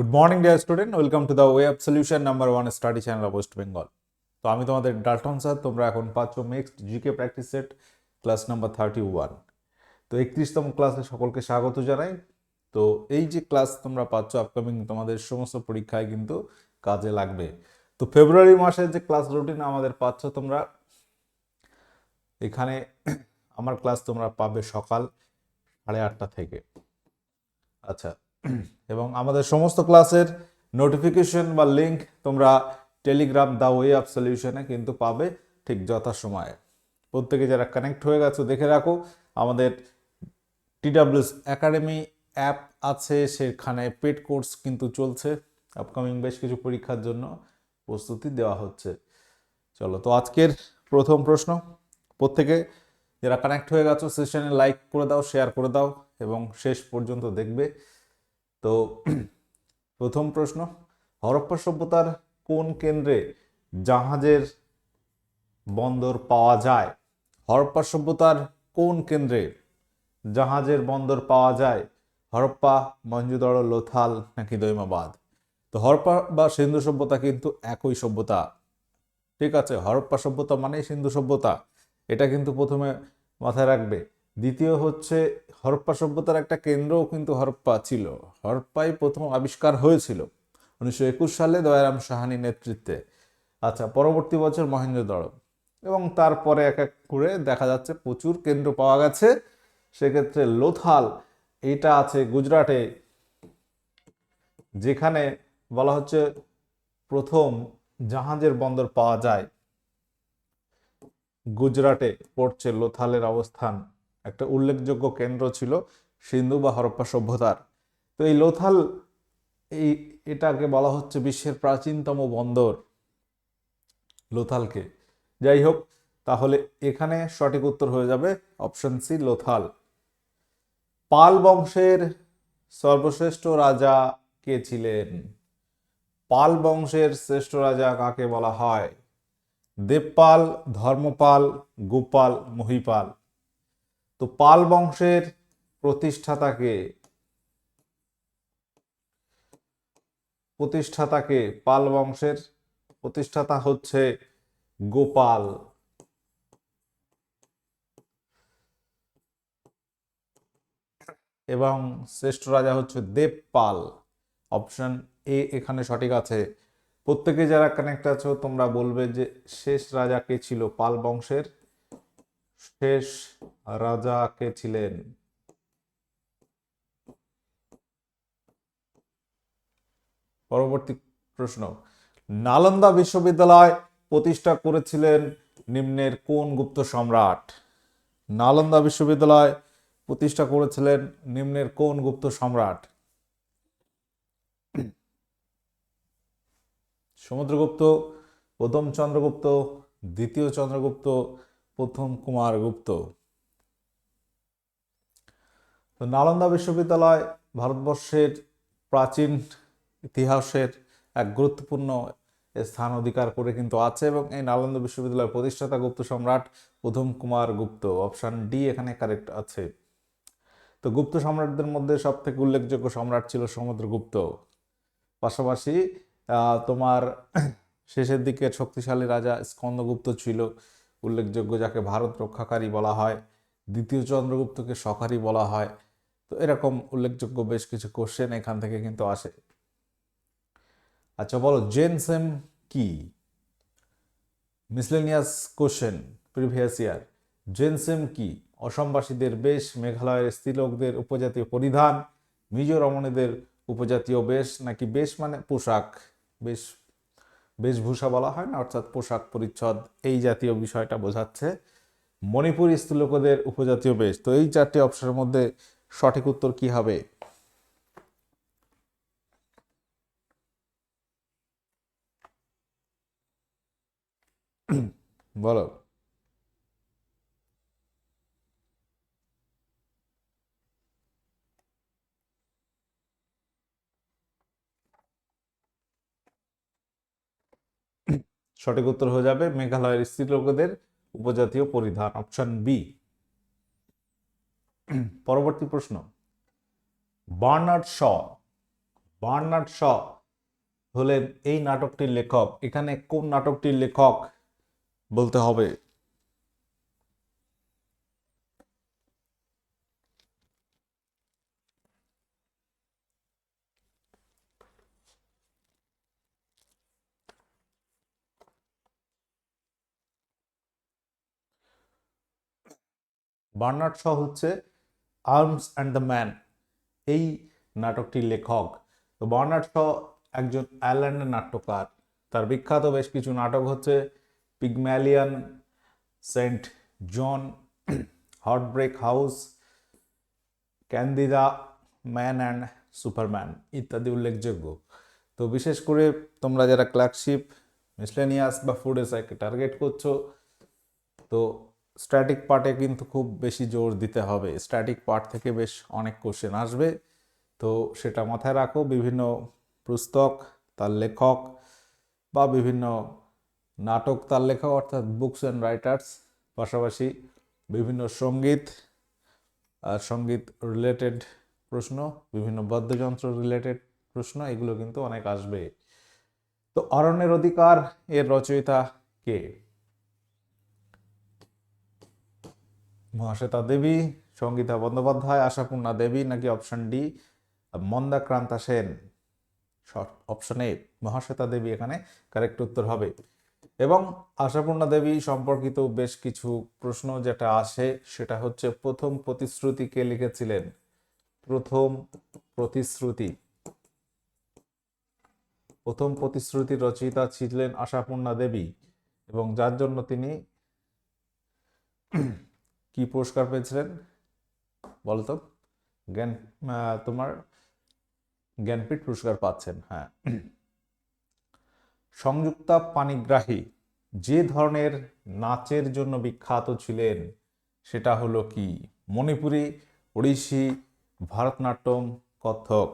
Good morning dear student, welcome to the web solution number 1 study channel of West Bengal. তো আমি তোমাদের Dalton sir. তোমরা এখন পাচ্ছ next GK practice set class number 31। তো 31তম ক্লাসে সকলকে স্বাগত জানাই। তো এই যে ক্লাস তোমরা পাচ্ছ আপকামিং তোমাদের সমস্ত পরীক্ষায় কিন্তু কাজে লাগবে। তো ফেব্রুয়ারি মাসের যে ক্লাস রুটিন আমাদের পাচ্ছ তোমরা এখানে, আমার ক্লাস তোমরা পাবে সকাল 8:30 থেকে। আচ্ছা, এবং আমাদের সমস্ত ক্লাসের নোটিফিকেশন বা লিঙ্ক তোমরা টেলিগ্রাম দ্য ওয়ে অফ সলিউশনে কিন্তু পাবে ঠিক যথাসময়ে। প্রত্যেকে যারা কানেক্ট হয়ে গেছো দেখে রাখো, আমাদের টিডাব্লিউএস একাডেমি অ্যাপ আছে, সেখানে পেড কোর্স কিন্তু চলছে। আপকামিং বেশ কিছু পরীক্ষার জন্য প্রস্তুতি দেওয়া হচ্ছে। চলো, তো আজকের প্রথম প্রশ্ন, প্রত্যেকে যারা কানেক্ট হয়ে গেছো সেশনে লাইক করে দাও, শেয়ার করে দাও এবং শেষ পর্যন্ত দেখবে। তো প্রথম প্রশ্ন, হরপ্পা সভ্যতার কোন কেন্দ্রে জাহাজের বন্দর পাওয়া যায়? হরপ্পা সভ্যতার কোন কেন্দ্রে জাহাজের বন্দর পাওয়া যায়? হরপ্পা, মহেঞ্জোদারো, লোথাল নাকি দৈমাবাদ? তো হরপ্পা বা সিন্ধু সভ্যতা কিন্তু একই সভ্যতা, ঠিক আছে? হরপ্পা সভ্যতা মানেই সিন্ধু সভ্যতা, এটা কিন্তু প্রথমে মাথায় রাখবে। দ্বিতীয় হচ্ছে, হরপ্পা সভ্যতার একটা কেন্দ্রও কিন্তু হরপ্পা ছিল। হরপ্পাই প্রথম আবিষ্কার হয়েছিল 1921 সালে দয়ারাম সাহানির নেতৃত্বে। আচ্ছা, পরবর্তী বছর মহেঞ্জোদারো, এবং তারপরে এক এক করে দেখা যাচ্ছে প্রচুর কেন্দ্র পাওয়া গেছে। সেক্ষেত্রে লোথাল, এটা আছে গুজরাটে, যেখানে বলা হচ্ছে প্রথম জাহাজের বন্দর পাওয়া যায়। গুজরাটে পড়ছে লোথালের অবস্থান, একটা উল্লেখযোগ্য কেন্দ্র ছিল সিন্ধু বা হরপ্পা সভ্যতার। তো এই লোথাল, এই এটাকে বলা হচ্ছে বিশ্বের প্রাচীনতম বন্দর, লোথালকে। যাই হোক, তাহলে এখানে সঠিক উত্তর হয়ে যাবে অপশন সি, লোথাল। পাল বংশের সর্বশ্রেষ্ঠ রাজা কে ছিলেন? পাল বংশের শ্রেষ্ঠ রাজা কাকে বলা হয়? দেবপাল, ধর্মপাল, গোপাল, মহিপাল? তো পাল বংশের প্রতিষ্ঠাতাকে, পাল বংশের প্রতিষ্ঠাতা হচ্ছে গোপাল। এবং শ্রেষ্ঠ রাজা হচ্ছে দেবপাল। অপশন এ এখানে সঠিক আছে। প্রত্যেকে যারা কানেক্ট আছো তোমরা বলবে যে শেষ রাজা কে ছিল পাল বংশের? শেষ রাজা কে ছিলেন? পরবর্তী প্রশ্ন, নালন্দা বিশ্ববিদ্যালয় প্রতিষ্ঠা করেছিলেন নিম্নের কোন গুপ্ত সম্রাট? নালন্দা বিশ্ববিদ্যালয় প্রতিষ্ঠা করেছিলেন নিম্নের কোন গুপ্ত সম্রাট? সমুদ্রগুপ্ত, প্রথম চন্দ্রগুপ্ত, দ্বিতীয় চন্দ্রগুপ্ত, প্রথম কুমারগুপ্ত? তো নালন্দা বিশ্ববিদ্যালয় ভারতবর্ষের প্রাচীন ইতিহাসের এক গুরুত্বপূর্ণ স্থান অধিকার করে কিন্তু আছে, এবং এই নালন্দা বিশ্ববিদ্যালয়ের প্রতিষ্ঠাতা গুপ্ত সম্রাট প্রথম কুমারগুপ্ত। অপশন ডি এখানে কারেক্ট আছে। তো গুপ্ত সম্রাটদের মধ্যে সব থেকে উল্লেখযোগ্য সম্রাট ছিল সমুদ্রগুপ্ত। পাশাপাশি তোমার শেষের দিকে শক্তিশালী রাজা স্কন্দগুপ্ত ছিল উল্লেখযোগ্য, যাকে ভারত রক্ষাকারী বলা হয়। দ্বিতীয় চন্দ্রগুপ্তকে সখারী বলা হয়। তো এরকম উল্লেখযোগ্য বেশ কিছু কোশ্চেন এখান থেকে কিন্তু আসে। আচ্ছা বলো, জেনসেম কি? Miscellaneous question, previous year. জেনসেম কি? অসমবাসীদের বেশ, মেঘালয়ের স্ত্রীলোকদের উপজাতীয় পরিধান, মিজো রমণীদের উপজাতীয় বেশ, নাকি বেশ মানে পোশাক, বেশ বেশভূষা বলা হয় না, অর্থাৎ পোশাক পরিচ্ছদ, এই জাতীয় বিষয়টা বোঝাচ্ছে। মণিপুরী স্ত্রীলোকদের উপজাতীয় বেশ। তো এই চারটি অপশনের মধ্যে সঠিক উত্তর কি হবে? বলো। সঠিক উত্তর হয়ে যাবে মেঘালয়ের স্ত্রীলোকদের উপজাতীয় পরিধান, অপশন বি। পরবর্তী প্রশ্ন, বার্নার্ড শ বার্নার্ড শ হলেন এই নাটকটির লেখক। এখানে কোন নাটকটির লেখক বলতে হবে? বার্নার্ড শ হচ্ছে আর্মস অ্যান্ড দ্য ম্যান এই নাটকটির লেখক। তো বার্নার্ড শ একজন আয়ারল্যান্ডের নাট্যকার। তার বিখ্যাত বেশ কিছু নাটক হচ্ছে Pygmalion, Saint Joan, Heartbreak House, Candida Man and Superman ইত্যাদি উল্লেখযোগ্য। তো বিশেষ করে তোমরা যারা ক্লার্কশিপ, মিসলেনিয়াস বা ফুড এসআইকে টার্গেট করছো, তো স্ট্যাটিক পার্টে কিন্তু খুব বেশি জোর দিতে হবে। স্ট্যাটিক পার্ট থেকে বেশ অনেক কোশ্চেন আসবে, তো সেটা মাথায় রাখো। বিভিন্ন পুস্তক, তার লেখক বা বিভিন্ন নাটক তার লেখক অর্থাৎ বুকস অ্যান্ড রাইটার্স, পাশাপাশি বিভিন্ন সঙ্গীত আর সঙ্গীত রিলেটেড প্রশ্ন, বিভিন্ন বাদ্যযন্ত্র রিলেটেড প্রশ্ন, এগুলো কিন্তু অনেক আসবে। তো অরণ্যের অধিকার এর রচয়িতা কে? মহাশ্বেতা দেবী, সঙ্গীতা বন্দ্যোপাধ্যায়, আশাপূর্ণা দেবী, নাকি option D Mandakranta Sen? Option A Mahasweta Devi এখানে কারেক্ট উত্তর হবে। এবং আশাপূর্ণা দেবী সম্পর্কিত বেশ কিছু প্রশ্ন যেটা আসে সেটা হচ্ছে প্রথম প্রতিশ্রুতি কে লিখেছিলেন? প্রথম প্রতিশ্রুতি, প্রথম প্রতিশ্রুতির রচয়িতা ছিলেন আশাপূর্ণা দেবী, এবং যার জন্য তিনি কি পুরস্কার পেয়েছিলেন বলতো? জ্ঞান, তোমার জ্ঞানপীঠ পুরস্কার পাচ্ছেন। হ্যাঁ। সংযুক্তা পাণিগ্রাহী যে ধরনের নাচের জন্য বিখ্যাত ছিলেন সেটা হলো কি? মণিপুরী, ওড়িশি, ভারতনাট্যম, কত্থক?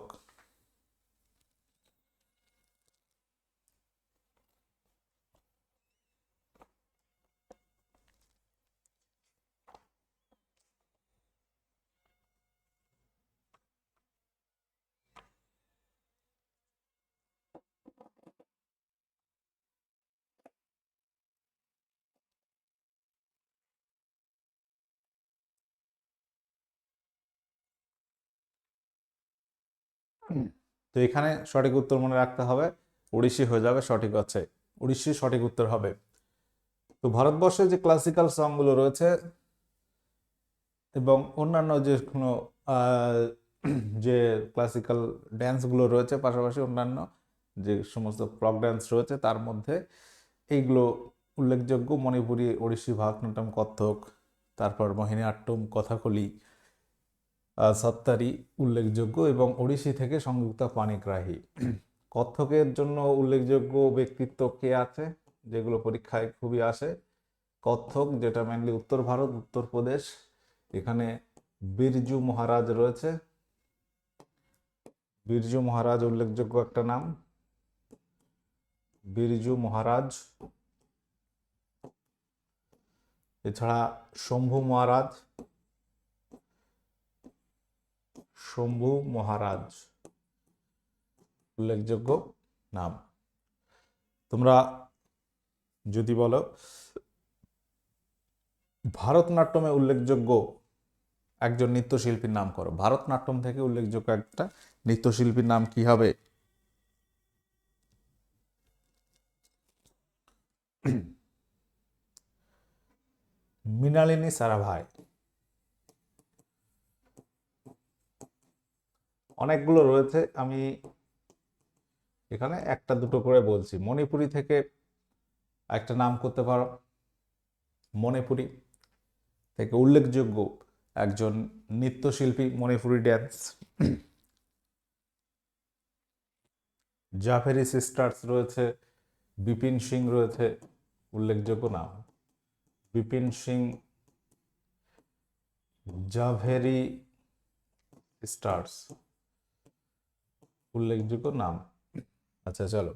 তো এখানে সঠিক উত্তর মনে রাখতে হবে, ওড়িশি হয়ে যাবে সঠিক হচ্ছে, ওড়িশি সঠিক উত্তর হবে। তো ভারতবর্ষে যে ক্লাসিক্যাল সংগুলো রয়েছে এবং অন্যান্য যে কোনো যে ক্লাসিক্যাল ড্যান্সগুলো রয়েছে, পাশাপাশি অন্যান্য যে সমস্ত ফ্লক ড্যান্স রয়েছে তার মধ্যে এইগুলো উল্লেখযোগ্য: মণিপুরী, ওড়িশি, ভারতনাট্যম, কত্থক, তারপর মোহিনীআট্টম, কথাকলি, সত্তারি উল্লেখযোগ্য, এবং ওড়িশি থেকে সংযুক্তা পাণিগ্রাহী। কত্থকের জন্য উল্লেখযোগ্য ব্যক্তিত্ব কে আছে যেগুলো পরীক্ষায় খুবই আসে? কত্থক, যেটা মেনলি উত্তর ভারত, উত্তরপ্রদেশ, এখানে বিরজু মহারাজ রয়েছে। বিরজু মহারাজ উল্লেখযোগ্য একটা নাম, বিরজু মহারাজ। এছাড়া শম্ভু মহারাজ, শম্ভু মহারাজ উল্লেখযোগ্য নাম। তোমরা যদি বলো ভারতনাট্যমে উল্লেখযোগ্য একজন নৃত্যশিল্পীর নাম করো, ভারতনাট্যম থেকে উল্লেখযোগ্য একটা নৃত্যশিল্পীর নাম কি হবে? মৃণালিনী সারাভাই। অনেকগুলো রয়েছে, আমি এখানে একটা দুটো করে বলছি। মণিপুরি থেকে একটা নাম করতে পারো, মণিপুরি থেকে উল্লেখযোগ্য একজন নৃত্যশিল্পী, মণিপুরি ড্যান্স। জাভেরি সিস্টার্স রয়েছে, বিপিন সিং রয়েছে, উল্লেখযোগ্য নাম বিপিন সিং, জাভেরি সিস্টার্স উল্লেখযোগ্য নাম। আচ্ছা চলো,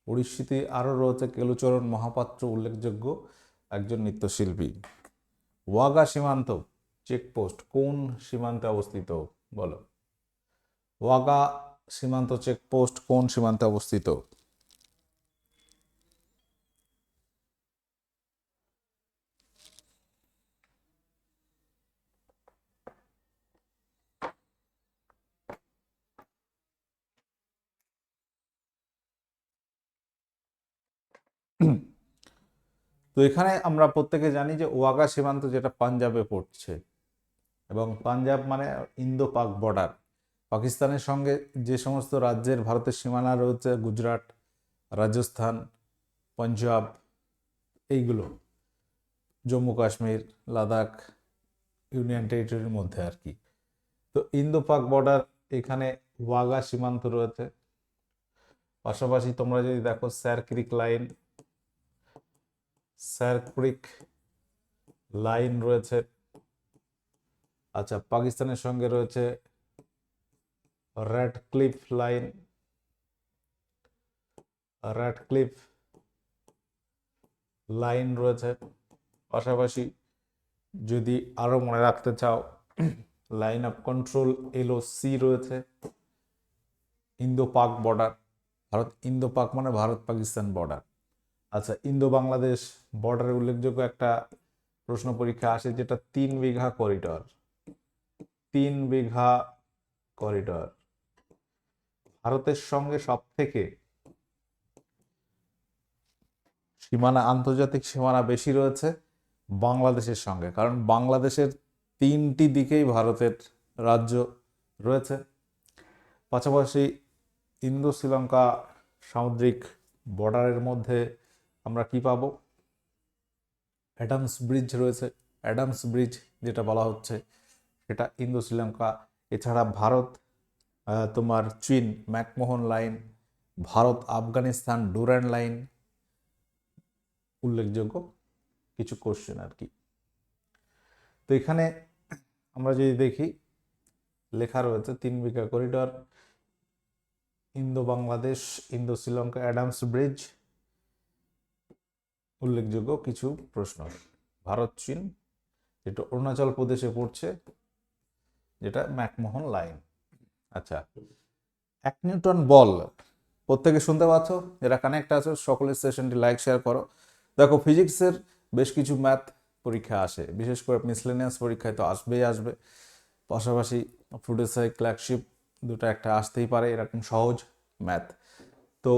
ওড়িশিতে আরও রয়েছে কেলুচরণ মহাপাত্র, উল্লেখযোগ্য একজন নৃত্যশিল্পী। ওয়াগা সীমান্ত চেকপোস্ট কোন সীমান্তে অবস্থিত বলো? ওয়াগা সীমান্ত চেকপোস্ট কোন সীমান্তে অবস্থিত? তো এখানে আমরা প্রত্যেকে জানি যে ওয়াগা সীমান্ত যেটা পাঞ্জাবে পড়ছে, এবং পাঞ্জাব মানে ইন্দো পাক বর্ডার। পাকিস্তানের সঙ্গে যে সমস্ত রাজ্যের ভারতের সীমানা রয়েছে, গুজরাট, রাজস্থান, পাঞ্জাব, এইগুলো, জম্মু কাশ্মীর, লাদাখ, ইউনিয়ন টেরিটরির মধ্যে আর কি। তো ইন্দো পাক বর্ডার, এখানে ওয়াগা সীমান্ত রয়েছে। পাশাপাশি তোমরা যদি দেখো স্যার ক্রিক লাইন রয়েছে। আচ্ছা, পাকিস্তানের সঙ্গে রয়েছে র্যাডক্লিফ লাইন রয়েছে। পাশাপাশি যদি আরো মনে রাখতে চাও, লাইন অফ কন্ট্রোল LOC রয়েছে। ইন্দো পাক বর্ডার, ইন্দো পাক মানে ভারত পাকিস্তান বর্ডার। আচ্ছা, ইন্দো বাংলাদেশ বর্ডারের উল্লেখযোগ্য একটা প্রশ্ন পরীক্ষা আসে, যেটা 3 বিঘা করিডর। ভারতের সঙ্গে সব থেকে আন্তর্জাতিক সীমানা বেশি রয়েছে বাংলাদেশের সঙ্গে, কারণ বাংলাদেশের 3টি দিকেই ভারতের রাজ্য রয়েছে। পাশাপাশি ইন্দো শ্রীলঙ্কা সামুদ্রিক বর্ডারের মধ্যে আমরা কি পাবো? অ্যাডামস ব্রিজ রয়েছে। অ্যাডামস ব্রিজ যেটা বলা হচ্ছে সেটা ইন্দো শ্রীলঙ্কা। এছাড়া ভারত তোমার চীন McMahon line, Bharat Afghanistan Durand line, উল্লেখযোগ্য কিছু কোশ্চেন আর কি। তো এখানে আমরা যদি দেখি, লেখা রয়েছে 3 Bigha corridor, Indo Bangladesh, Indo Sri Lanka, Adams Bridge, উল্লেখযোগ্য কিছু প্রশ্ন। ভারত চীন, যেটা অরুণাচল প্রদেশে পড়ছে, যেটা ম্যাকমোহন লাইন। আচ্ছা, 1 নিউটন বল, প্রত্যেকে শুনতে পাচ্ছ? যারা কানেক্ট আছে সকলের সেশনটি লাইক শেয়ার করো। দেখো, ফিজিক্সের বেশ কিছু ম্যাথ পরীক্ষা আসে, বিশেষ করে মিসলেনিয়াস পরীক্ষায় তো আসবে। পাশাপাশি ফ্লুইড ক্লার্কশিপ, দুটো একটা আসতেই পারে এরকম সহজ ম্যাথ। তো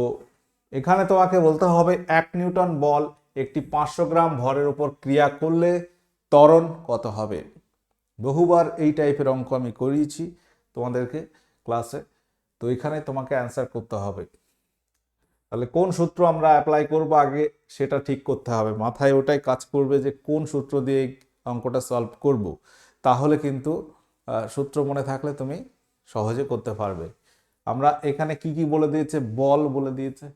এখানে তোমাকে বলতে হবে 1 নিউটন বল একটি 500 গ্রাম ভরের উপর ক্রিয়া করলে ত্বরণ কত হবে? বহুবার এই টাইপের অঙ্ক আমি করিয়েছি তোমাদেরকে ক্লাসে। তো এখানে তোমাকে অ্যান্সার করতে হবে। তাহলে কোন সূত্র আমরা অ্যাপ্লাই করব আগে সেটা ঠিক করতে হবে, মাথায় ওটাই কাজ করবে যে কোন সূত্র দিয়ে অঙ্কটা সলভ করব। তাহলে কিন্তু সূত্র মনে থাকলে তুমি সহজে করতে পারবে। আমরা এখানে কি কি বলে দিয়েছে? বল বলে দিয়েছে,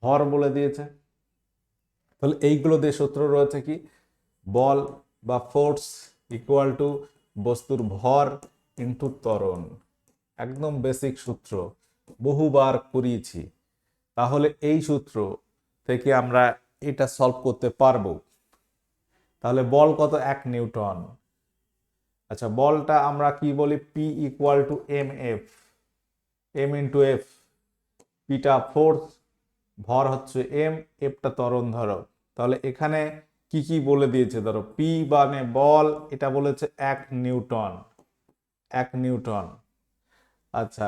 ভর বলে দিয়েছে। তাহলে এইগুলো দিয়ে সূত্র রয়েছে কি? বল বা ফোর্স ইকুয়াল টু বস্তুর ভর ইনটু ত্বরণ। একদম বেসিক সূত্র, বহুবার করিয়েছি। তাহলে এই সূত্র থেকে আমরা এটা সলভ করতে পারবো। তাহলে বল কত? 1 নিউটন। আচ্ছা, বলটা আমরা কি বলি? P equal to M into F। পিটা ফোর্স, ভর হচ্ছে M, Fটা ত্বরণ ধরো। তাহলে এখানে কি কি বলে দিয়েছে? ধরো P মানে বল, এটা বলেছে 1 নিউটন। আচ্ছা,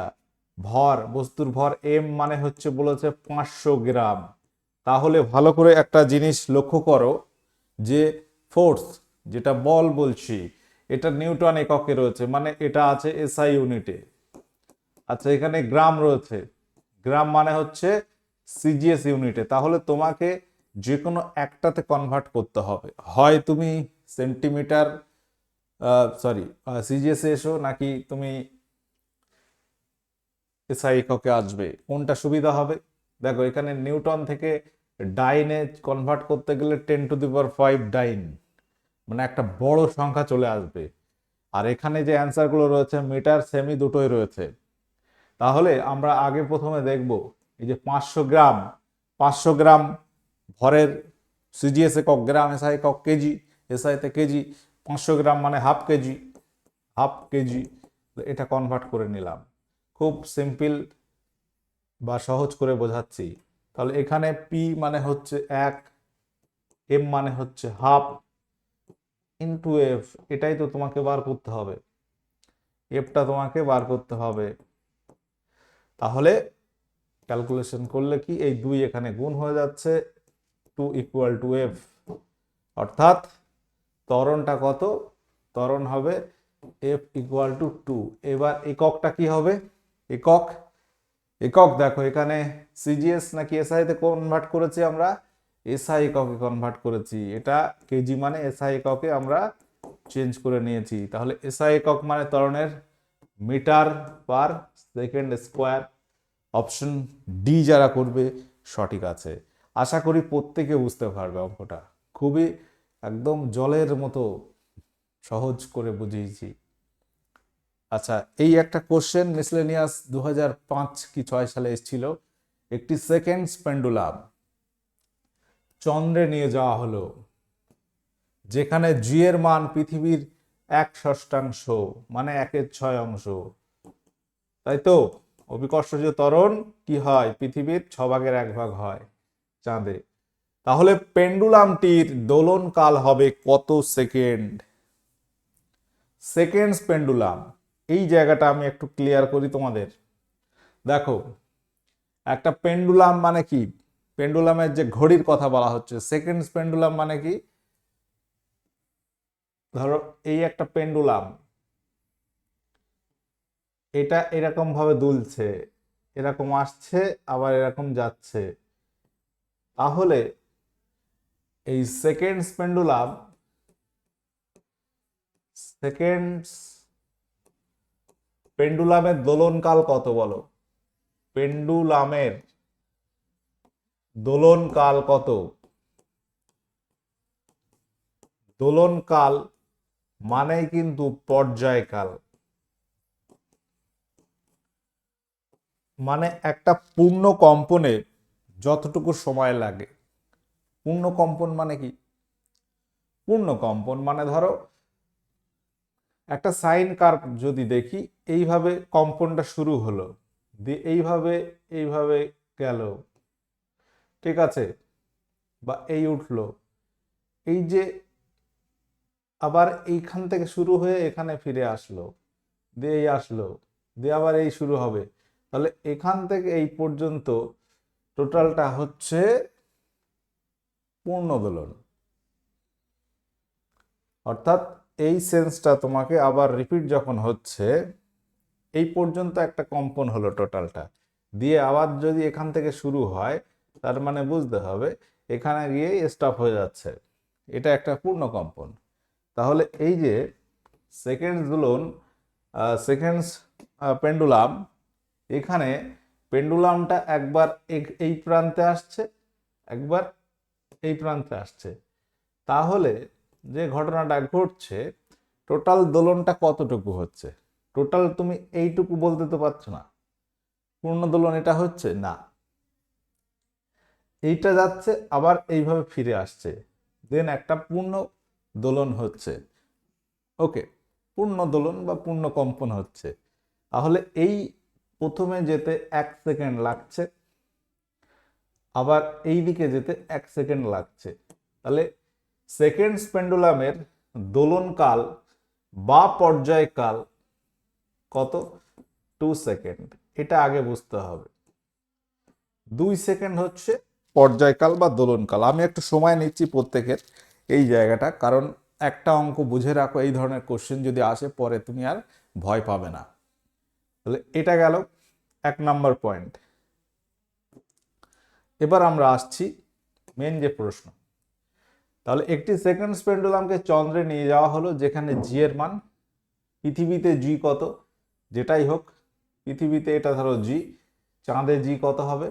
ভর, বস্তুর ভর M মানে হচ্ছে বলেছে 500 গ্রাম। তাহলে ভালো করে একটা জিনিস লক্ষ্য করো যে ফোর্স যেটা বল বলছি, এটা নিউটন এককে রয়েছে, মানে এটা আছে SI ইউনিটে। আচ্ছা, এখানে গ্রাম রয়েছে, গ্রাম মানে হচ্ছে CGS ইউনিটে। তাহলে তোমাকে যে কোনো একটাতে কনভার্ট করতে হবে, হয় তুমি সেন্টিমিটার CGS এসো, নাকি তুমি SI এককে আসবে, কোনটা সুবিধা হবে? দেখো, এখানে নিউটন থেকে ডাইনে কনভার্ট করতে গেলে 10⁵ ডাইন, মানে একটা বড় সংখ্যা চলে আসবে। আর এখানে যে অ্যান্সারগুলো রয়েছে মিটার সেমি দুটোই রয়েছে। তাহলে আমরা আগে প্রথমে দেখব এই যে 500 গ্রাম ভরের CGS একক গ্রাম, SI একক কেজি, SI তে কেজি। 500 গ্রাম মানে হাফ কেজি। এটা কনভার্ট করে নিলাম, খুব সিম্পল বা সহজ করে বোঝাচ্ছি। তাহলে এখানে পি মানে হচ্ছে 1, এম মানে হচ্ছে হাফ ইন্টু এফ, এটাই তো তোমাকে বার করতে হবে, এফটা তোমাকে বার করতে হবে। তাহলে ক্যালকুলেশন করলে কি এই 2 এখানে গুণ হয়ে যাচ্ছে, 2 ইকুয়াল টু এফ, অর্থাৎ ত্বরণটা কত, ত্বরণ হবে এফ ইকুয়াল টু 2। এবার এককটা কি হবে, একক, একক দেখো এখানে সিজিএস নাকি এসআই তে কনভার্ট করেছি আমরা, এসআই এককে কনভার্ট করেছি, এটা কেজি মানে এসআই এককে আমরা চেঞ্জ করে নিয়েছি। তাহলে এসআই একক মানে ত্বরণের metre per second square. Option D যারা করবে সঠিক আছে। আশা করি প্রত্যেকে বুঝতে পারবে অঙ্কটা, খুবই একদম জলের মতো সহজ করে বুঝিয়েছি। আচ্ছা, এই একটা কোশ্চেন মিসলেনিয়াস 2005 কি 6 সালে এসেছিল। একটি সেকেন্ডস পেন্ডুলাম চন্দ্রে নিয়ে যাওয়া হলো, যেখানে জি এর মান পৃথিবীর 1/6 মানে 1/6 অংশ, তাই তো? অভিকর্ষজ ত্বরণ কি হয়, পৃথিবীর 6/1 হয় চাঁদে। তাহলে পেন্ডুলামটির দোলন কাল হবে কত সেকেন্ড? সেকেন্ডস পেন্ডুলাম, এই জায়গাটা আমি একটু ক্লিয়ার করি তোমাদের। দেখো, একটা পেন্ডুলাম মানে কি, পেন্ডুলামের যে ঘড়ির কথা বলা হচ্ছে, সেকেন্ডস পেন্ডুলাম মানে কি, ধরো এই একটা পেন্ডুলাম, এটা এরকম ভাবে দুলছে, এরকম আসছে আবার এরকম যাচ্ছে, তাহলে এই সেকেন্ডস পেন্ডুলাম, সেকেন্ডস পেন্ডুলামের দোলনকাল কত বলো, পেন্ডুলামের দোলনকাল কত? দোলনকাল মানেই কিন্তু পর্যায়কাল, মানে একটা পূর্ণ কম্পনে যতটুকু সময় লাগে। পূর্ণ কম্পন মানে কি, পূর্ণ কম্পন মানে ধরো একটা সাইন কার্ভ যদি দেখি, এইভাবে কম্পনটা শুরু হলো, দিয়ে এইভাবে এইভাবে গেল, ঠিক আছে, বা এই উঠলো, এই যে আবার এইখান থেকে শুরু হয়ে এখানে ফিরে আসলো, দিয়ে এই আসলো, দিয়ে আবার এই শুরু হবে, তাহলে এখান থেকে এই পর্যন্ত টোটালটা হচ্ছে পূর্ণ দোলন। অর্থাৎ এই সেন্সটা তোমাকে আবার রিপিট যখন হচ্ছে, এই পর্যন্ত একটা কম্পন হলো টোটালটা, দিয়ে আবার যদি এখান থেকে শুরু হয়, তার মানে বুঝতে হবে এখানে গিয়ে স্টপ হয়ে যাচ্ছে, এটা একটা পূর্ণ কম্পন। তাহলে এই যে সেকেন্ডস দোলন, সেকেন্ডস পেন্ডুলাম, এখানে পেন্ডুলামটা একবার এই প্রান্তে আসছে, একবার এই প্রান্তে আসছে, তাহলে যে ঘটনাটা ঘটছে, টোটাল দোলনটা কতটুকু হচ্ছে? টোটাল তুমি এইটুকু বলতে তো পারছো না, পূর্ণ দোলন এটা হচ্ছে না, এইটা যাচ্ছে আবার এইভাবে ফিরে আসছে, দেন একটা পূর্ণ দোলন হচ্ছে। ওকে, পূর্ণ দোলন বা পূর্ণ কম্পন হচ্ছে। তাহলে এই প্রথমে যেতে 1 সেকেন্ড লাগছে, আবার এই দিকে যেতে 1 সেকেন্ড লাগছে, তাহলে সেকেন্ডস পেন্ডুলামের দোলনকাল বা পর্যায়কাল কত? 2 সেকেন্ড। এটা আগে বুঝতে হবে। 2 সেকেন্ড হচ্ছে পর্যায়কাল বা দোলনকাল। আমি একটু সময় নিচ্ছি প্রত্যেকের এই জায়গাটা, কারণ একটা অঙ্ক বুঝে রাখো, এই ধরনের কোশ্চেন যদি আসে পরে তুমি আর ভয় পাবে না। তাহলে এটা গেল 1 নাম্বার পয়েন্ট। এবার আমরা আসছি মেন যে প্রশ্ন। তাহলে একটি সেকেন্ডস পেন্ডুলামকে চন্দ্রে নিয়ে যাওয়া হলো, যেখানে জি এর মান, পৃথিবীতে জি কত, যেটাই হোক, পৃথিবীতে এটা ধরো জি, চাঁদে জি কত হবে,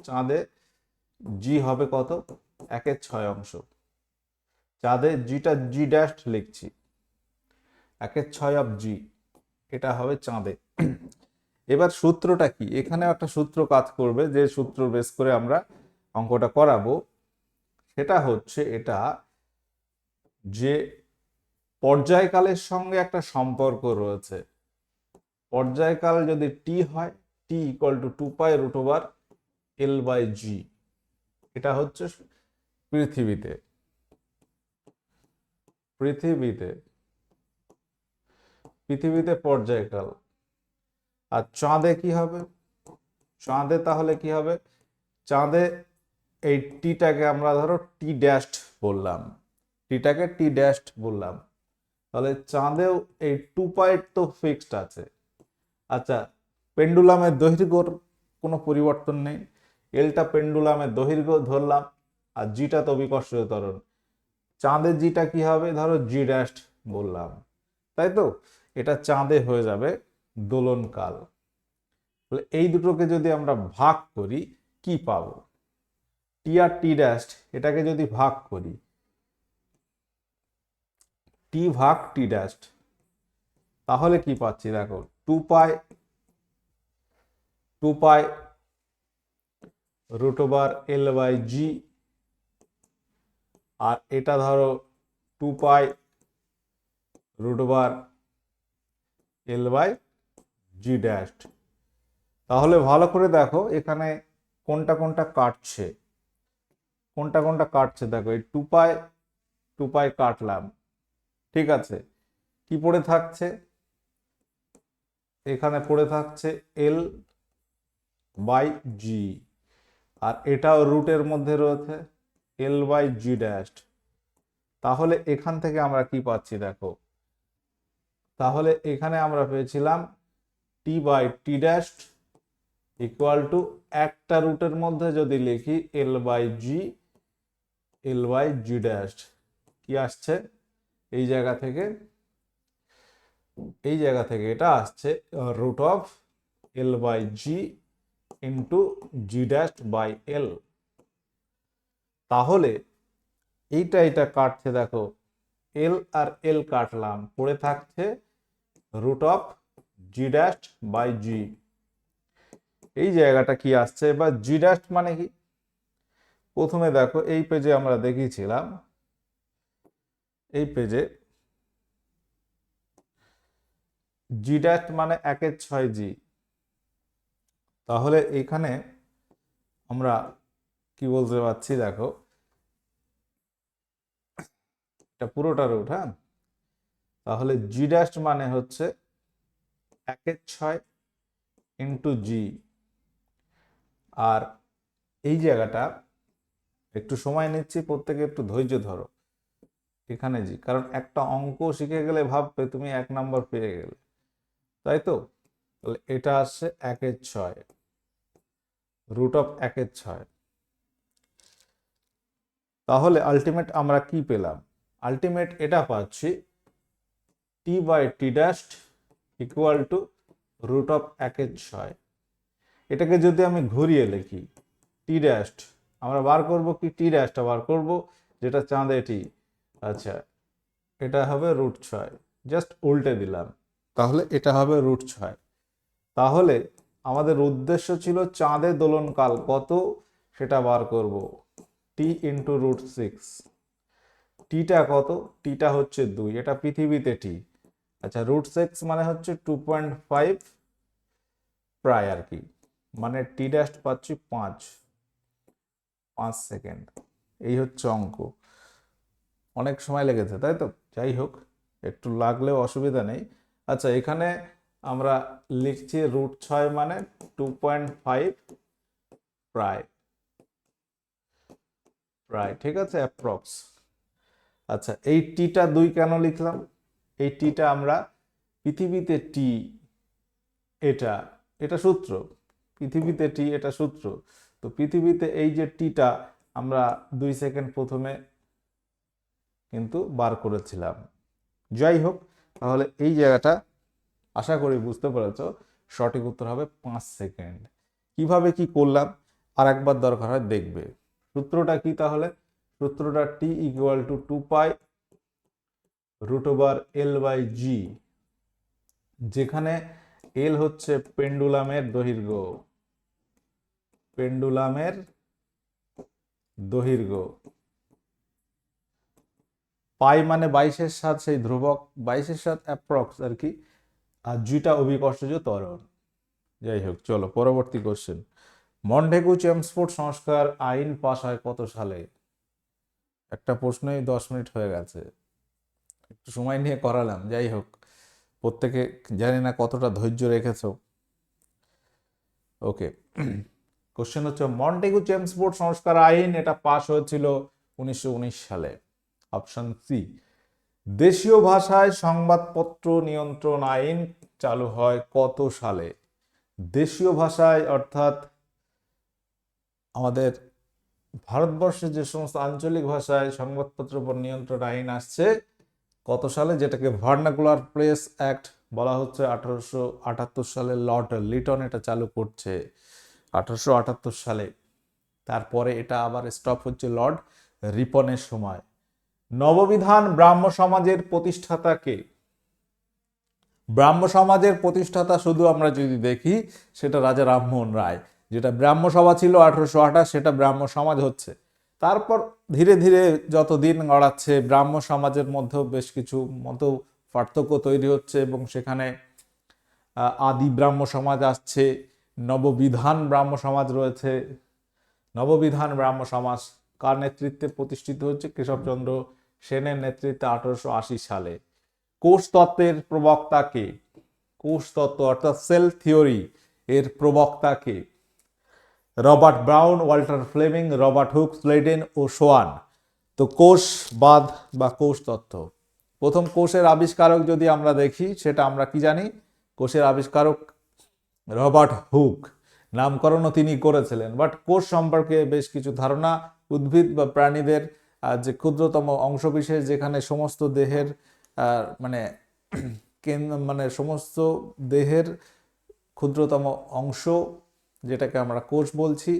চাঁদে জি হবে কত, 1/6। চাঁদে জিটা জি ড্যাশ লিখছি, 1/6 অফ জি, এটা হবে চাঁদে। এবার সূত্রটা কি, এখানে একটা সূত্র কাজ করবে, যে সূত্র বেস করে আমরা অঙ্কটা করাবো, সেটা হচ্ছে এটা, যে পর্যায়কালের সঙ্গে একটা সম্পর্ক রয়েছে। পর্যায়কাল যদি টি হয়, টি ইকুয়াল টু 2π√L/g। এটা হচ্ছে পৃথিবীতে পৃথিবীতে পৃথিবীতে পর্যায়কাল। আর চাঁদে কি হবে? চাঁদে তাহলে কি হবে? চাঁদে এই টিটাকে আমরা ধরো টি ড্যাশ বললাম, টিটাকে টি ড্যাশ বললাম, তাহলে চাঁদেও এই 2π তো ফিক্সড আছে। আচ্ছা, পেন্ডুলামের দৈর্ঘ্যর কোনো পরিবর্তন নেই, এলটা পেন্ডুলামের দৈর্ঘ্য ধরলাম, আর জিটা তো বিকর্ষীয় ত্বরণ। চাঁদের জিটা কি হবে? ধরো জি ড্যাশ বললাম, তাই তো? এটা চাঁদে হয়ে যাবে দোলনকাল। তাহলে এই দুটোকে যদি আমরা ভাগ করি কি পাবো? টি আর টি ড্যাশ, এটাকে যদি ভাগ করি, টি ভাগ টি ড্যাশ, তাহলে কি পাচ্ছি দেখো, 2π√L/g, আর এটা ধরো 2π√L/g ড্যাশ। তাহলে ভালো করে দেখো এখানে কোনটা কোনটা কাটছে, কোনটা কোনটা কাটছে দেখো। এই 2π কাটলাম, ঠিক আছে। কি পড়ে থাকছে? এখানে পড়ে থাকছে L/g, আর এটাও রুটের মধ্যে রয়েছে L/g ড্যাশ। তাহলে এখান থেকে আমরা কি পাচ্ছি দেখো, তাহলে এখানে আমরা পেয়েছিলাম t/t ড্যাশ ইকুয়াল টু একটা রুটের মধ্যে যদি লিখি L/g ড্যাশ, কি আসছে এই জায়গা থেকে? এই জায়গা থেকে এটা আসছে √L/g into G dash by L. তাহলে এটা কাটছে দেখো, এল আর এল কাটলাম, পড়ে থাকছে √g ড্যাশ বাই জি। এই জায়গাটা কি আসছে? বা জি ড্যাশ মানে কি? প্রথমে দেখো এই পেজে আমরা দেখিয়েছিলাম, এই পেজে জি ড্যাশ মানে 1/6g। তাহলে এখানে আমরা কি বলতে পারছি দেখো, এটা পুরোটা রুট, হ্যাঁ। তাহলে জি ড্যাশ মানে হচ্ছে 1/6 ইন্টু জি। আর এই জায়গাটা একটু সময় নিচ্ছি, প্রত্যেকে একটু ধৈর্য ধরো। এখানে জি, কারণ একটা অঙ্ক শিখে গেলে ভাববে তুমি 1 নাম্বার পেয়ে গেলে, তাই তো? তাহলে এটা আসছে 1/6, √1/6। তাহলে আলটিমেট আমরা কি পেলাম? আলটিমেট এটা পাচ্ছি t/t ড্যাশ ইকুয়াল টু √1/6। এটাকে যদি আমি ঘুরিয়ে লিখি, টি ড্যাশ আমরা বার করব কি? টি ড্যাশটা বার করব যেটা চাঁদে টি। আচ্ছা, এটা হবে √6, জাস্ট উল্টে দিলাম, তাহলে এটা হবে √6। তাহলে আমাদের উদ্দেশ্য ছিল চাঁদে দোলনকাল কত সেটা বার করব, টি ইন্টু √6। টিটা কত? টিটা হচ্ছে 2, এটা পৃথিবীতে টি। আচ্ছা, √6 মানে হচ্ছে 2.5 প্রায় আর কি, মানে টি ড্যাশ পাচ্ছি 5 সেকেন্ড। এই হচ্ছে অঙ্ক। অনেক সময় লেগেছে তাই তো? যাই হোক, একটু লাগলেও অসুবিধা নেই। আচ্ছা, এখানে আমরা লিখছি √6 মানে 2.5 প্রায়, ঠিক আছে, অ্যাপ্রক্স। আচ্ছা, এই টিটা 2 কেন লিখলাম? এই টিটা আমরা পৃথিবীতে টি, এটা এটা সূত্র, পৃথিবীতে টি এটা সূত্র। তো পৃথিবীতে এই যে টিটা আমরা 2 সেকেন্ড প্রথমে কিন্তু বার করেছিলাম। যাই হোক, তাহলে এই জায়গাটা আশা করি বুঝতে পেরেছ। সঠিক উত্তর হবে 5 সেকেন্ড। কিভাবে কি করলাম আর একবার দরকার হয় দেখবে। সূত্রটা কি তাহলে? সূত্রটা টি ইকুয়াল টু 2π√L/g, যেখানে এল হচ্ছে পেন্ডুলামের দৈর্ঘ্য, পেন্ডুলামের দৈর্ঘ্য, পাই মানে 22 সেই ধ্রুবক, 22 অ্যাপ্রক্স আর কি, আর জিটা অভিকর্ষজ ত্বরণ। যাই হোক, চলো পরবর্তী কোশ্চেন। মন্টেগু চেমসফোর্ড সংস্কার আইন পাস হয় কত সালে? একটা প্রশ্নই 10 মিনিট হয়ে গেছে, একটু সময় নিয়ে করালাম। যাই হোক, প্রত্যেকে জানি না কতটা ধৈর্য রেখেছো। ওকে, কোশ্চেন হচ্ছে মন্টেগু চেমসফোর্ড সংস্কার আইন, এটা পাস হয়েছিল 1919 সালে। Option C. দেশীয় ভাষায় সংবাদপত্র নিয়ন্ত্রণ আইন চালু হয় কত সালে? দেশীয় ভাষায় অর্থাৎ আমাদের ভারতবর্ষে যে সমস্ত আঞ্চলিক ভাষায় সংবাদপত্র উপর নিয়ন্ত্রণ আইন আসছে কত সালে, যেটাকে ভার্নাকুলার প্রেস অ্যাক্ট বলা হচ্ছে, 1878 সালে লর্ড লিটন এটা চালু করছে 1878 সালে। তারপরে এটা আবার স্টপ হচ্ছে লর্ড রিপনের সময়। নববিধান ব্রাহ্ম সমাজের প্রতিষ্ঠাতা কে? ব্রাহ্ম সমাজের প্রতিষ্ঠাতা শুধু আমরা যদি দেখি সেটা রাজা রামমোহন রায়। যেটা ব্রাহ্ম সভা ছিল 1828, সেটা ব্রাহ্ম সমাজ হচ্ছে। তারপর ধীরে ধীরে যত দিন গড়াচ্ছে ব্রাহ্ম সমাজের মধ্যেও বেশ কিছু মত পার্থক্য তৈরি হচ্ছে এবং সেখানে আদি ব্রাহ্ম সমাজ আসছে, নববিধান ব্রাহ্ম সমাজ রয়েছে। নববিধান ব্রাহ্ম সমাজ কার নেতৃত্বে প্রতিষ্ঠিত হচ্ছে? কেশবচন্দ্র সেনের নেতৃত্বে 1880 সালে। কোষ তত্ত্বের প্রবক্তা কে? কোষ তত্ত্ব অর্থাৎ সেল থিওরি এর প্রবক্তা কে? Robert Brown, Walter Fleming, Robert Hooke, Schleiden ও সোয়ান। তো কোষবাদ বা কোষ তত্ত্ব, প্রথম কোষের আবিষ্কারক যদি আমরা দেখি সেটা আমরা কি জানি? কোষের আবিষ্কারক রবার্ট হুক, নামকরণও তিনি করেছিলেন। বাট কোষ সম্পর্কে বেশ কিছু ধারণা, উদ্ভিদ বা প্রাণীদের যে ক্ষুদ্রতম অংশবিশেষ যেখানে সমস্ত দেহের মানে মানে সমস্ত দেহের ক্ষুদ্রতম অংশ যেটাকে আমরা কোষ বলছি,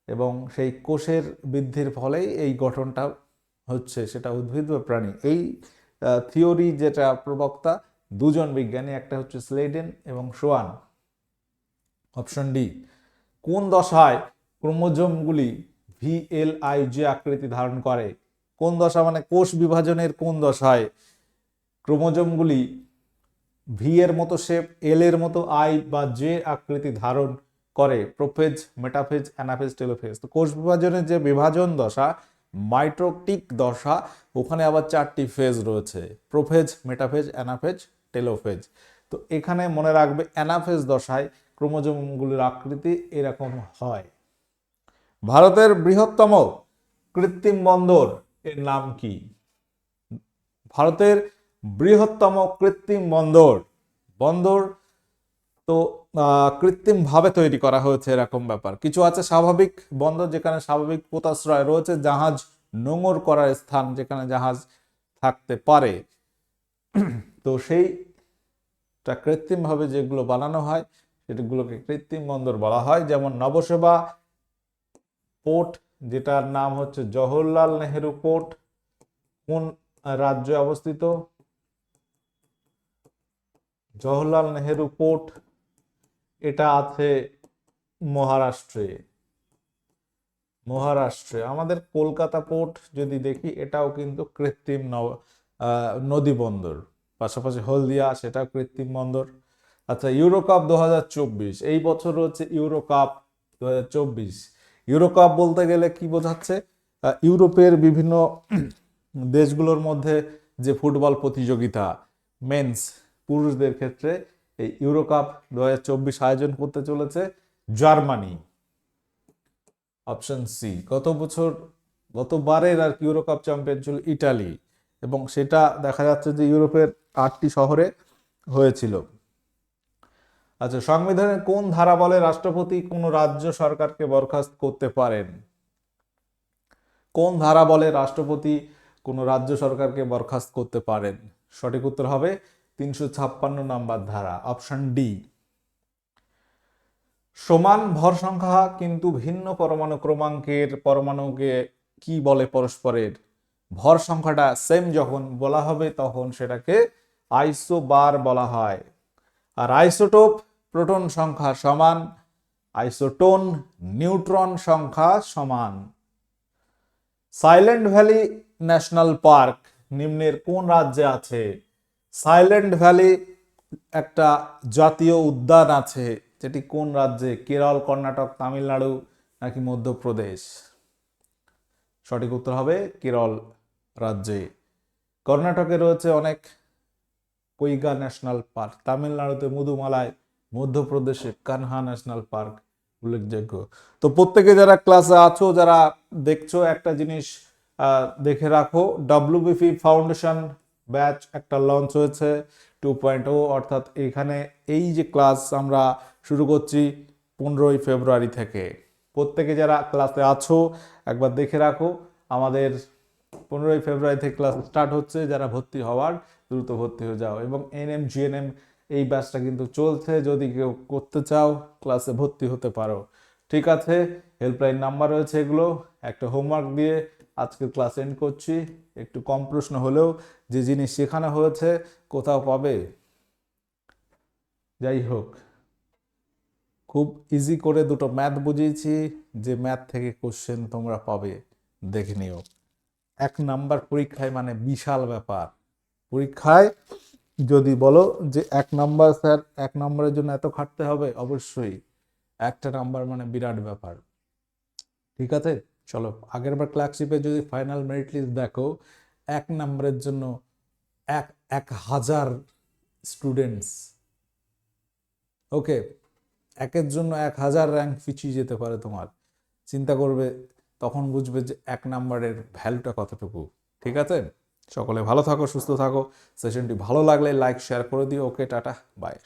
এবং সেই কোষের বৃদ্ধির ফলেই এই গঠনটা হচ্ছে, সেটা উদ্ভিদ বা প্রাণী। এই থিওরি যেটা প্রবক্তা দুজন বিজ্ঞানী, একটা হচ্ছে স্লেডেন এবং সোয়ান। Option D. কোন দশায় ক্রোমোজোমগুলি VLIJ আকৃতি ধারণ করে? কোন দশা মানে কোষ বিভাজনের কোন দশায় ক্রোমোজোমগুলি ভি এর মতো শেপ, এল এর মতো আই বা জে আকৃতি ধারণ করে? Prophase, metaphase, anaphase, telophase. তো কোষ বিভাজনের যে বিভাজন দশা, মাইটোটিক দশা, ওখানে আবার 4টি ফেজ রয়েছে, প্রোফেজ, মেটাফেজ, অ্যানাফেজ, টেলোফেজ। তো এখানে মনে রাখবে অ্যানাফেজ দশায় ক্রোমোজোমগুলির আকৃতি এরকম হয়। ভারতের বৃহত্তম কৃত্রিম বন্দর এর নাম কি? ভারতের বৃহত্তম কৃত্রিম বন্দর তো কৃত্রিম ভাবে তৈরি করা হয়েছে এরকম ব্যাপার কিছু আছে। স্বাভাবিক বন্দর যেখানে স্বাভাবিক পোতাশ্রয় রয়েছে, জাহাজ নোঙর করার স্থান যেখানে জাহাজ থাকতে পারে, তো সেইটা কৃত্রিম ভাবে যেগুলো বানানো হয় সেগুলোকে কৃত্রিম বন্দর বলা হয়। যেমন নবসেবা পোর্ট, যেটার নাম হচ্ছে জওহরলাল নেহেরু পোর্ট, কোন রাজ্যে অবস্থিত? জওহরলাল নেহেরু পোর্ট এটা আছে মহারাষ্ট্রে। আমাদের কলকাতা পোর্ট যদি দেখি এটাও কিন্তু কৃত্রিম নদী বন্দর, পাশাপাশি হলদিয়া সেটাও কৃত্রিম বন্দর। আচ্ছা, ইউরো কাপ 2024, এই বছর হচ্ছে ইউরো কাপ 2024। ইউরো কাপ বলতে গেলে কি বোঝাচ্ছে? ইউরোপের বিভিন্ন দেশগুলোর মধ্যে যে ফুটবল প্রতিযোগিতা মেন্স পুরুষদের ক্ষেত্রে এই ইউরো কাপ 2024 আয়োজন করতে চলেছে জার্মানি। Option C. গতবারের আর ইউরো কাপ চ্যাম্পিয়ন ছিল ইটালি, এবং সেটা দেখা যাচ্ছে যে ইউরোপের 8টি শহরে হয়েছিল। আচ্ছা, সংবিধানের কোন ধারা বলে রাষ্ট্রপতি কোন রাজ্য সরকারকে বরখাস্ত করতে পারেন? কোন ধারা বলে রাষ্ট্রপতি কোন রাজ্য সরকারকে বরখাস্ত করতে পারেন? সঠিক উত্তর হবে 356 নম্বর ধারা, অপশন ডি। সমান ভর সংখ্যা কিন্তু ভিন্ন পরমাণু ক্রমাঙ্কের পরমাণুকে কি বলে পরস্পরের? ভর সংখ্যাটা সেম যখন বলা হবে তখন সেটাকে আইসোবার বলা হয়। আর আইসোটোপ প্রোটন সংখ্যা সমান, আইসোটোন নিউট্রন সংখ্যা সমান। সাইলেন্ট ভ্যালি ন্যাশনাল পার্ক নিম্নের কোন রাজ্যে আছে? সাইলেন্ট ভ্যালি একটা জাতীয় উদ্যান আছে, যেটি কোন রাজ্যে? কেরল, কর্ণাটক, তামিলনাড়ু নাকি মধ্যপ্রদেশ? সঠিক উত্তর হবে কেরল রাজ্যে। কর্ণাটকে রয়েছে অনেক কৈগা ন্যাশনাল পার্ক, তামিলনাড়ুতে মুদুমালাই, মধ্যপ্রদেশে কানহা ন্যাশনাল পার্ক উল্লেখযোগ্য। তো প্রত্যেকে যারা ক্লাসে আছো, যারা দেখছো, একটা জিনিস দেখে রাখো, WBP ফাউন্ডেশন ব্যাচ একটা লঞ্চ হয়েছে 2.0, অর্থাৎ এখানে এই যে ক্লাস আমরা শুরু করছি 15ই ফেব্রুয়ারি থেকে। প্রত্যেকে যারা ক্লাসে আছো একবার দেখে রাখো, আমাদের 15ই ফেব্রুয়ারি থেকে ক্লাস স্টার্ট হচ্ছে। যারা ভর্তি হওয়ার দ্রুত ভর্তি হয়ে যাও। এবং NM GNM এই ব্যাচটা কিন্তু চলছে, যদি কেউ করতে চাও ক্লাসে ভর্তি হতে পারো। ঠিক আছে, হেল্পলাইন নাম্বার রয়েছে এগুলো। একটা হোমওয়ার্ক দিয়ে আজকের ক্লাস এন্ড করছি। একটু কম প্রশ্ন হলেও যে জিনিস শেখানো হয়েছে কোথাও পাবে। যাই হোক, খুব ইজি করে দুটো ম্যাথ বুঝিয়েছি, যে ম্যাথ থেকে কোশ্চেন তোমরা পাবে, দেখে নিও। 1 নাম্বার পরীক্ষায় মানে বিশাল ব্যাপার। পরীক্ষায় যদি বলো যে 1 নাম্বার স্যার, 1 নাম্বারের জন্য এত খাটতে হবে, অবশ্যই 1টা নাম্বার মানে বিরাট ব্যাপার। ঠিক আছে, চলো আগের বার ক্লার্কশিপে যদি ফাইনাল মেরিট লিস্ট দেখো, 1 নাম্বারের জন্য 1000 স্টুডেন্টস, ওকে, একের জন্য 1000 র্যাঙ্ক পিছিয়ে যেতে পারে তোমার। চিন্তা করবে, তখন বুঝবে যে 1 নাম্বারের ভ্যালুটা কতটুকু। ঠিক আছে, সকলে ভালো থাকো, সুস্থ থাকো। সেশনটি ভালো লাগলে লাইক শেয়ার করে দিও। ওকে, টাটা, বাই।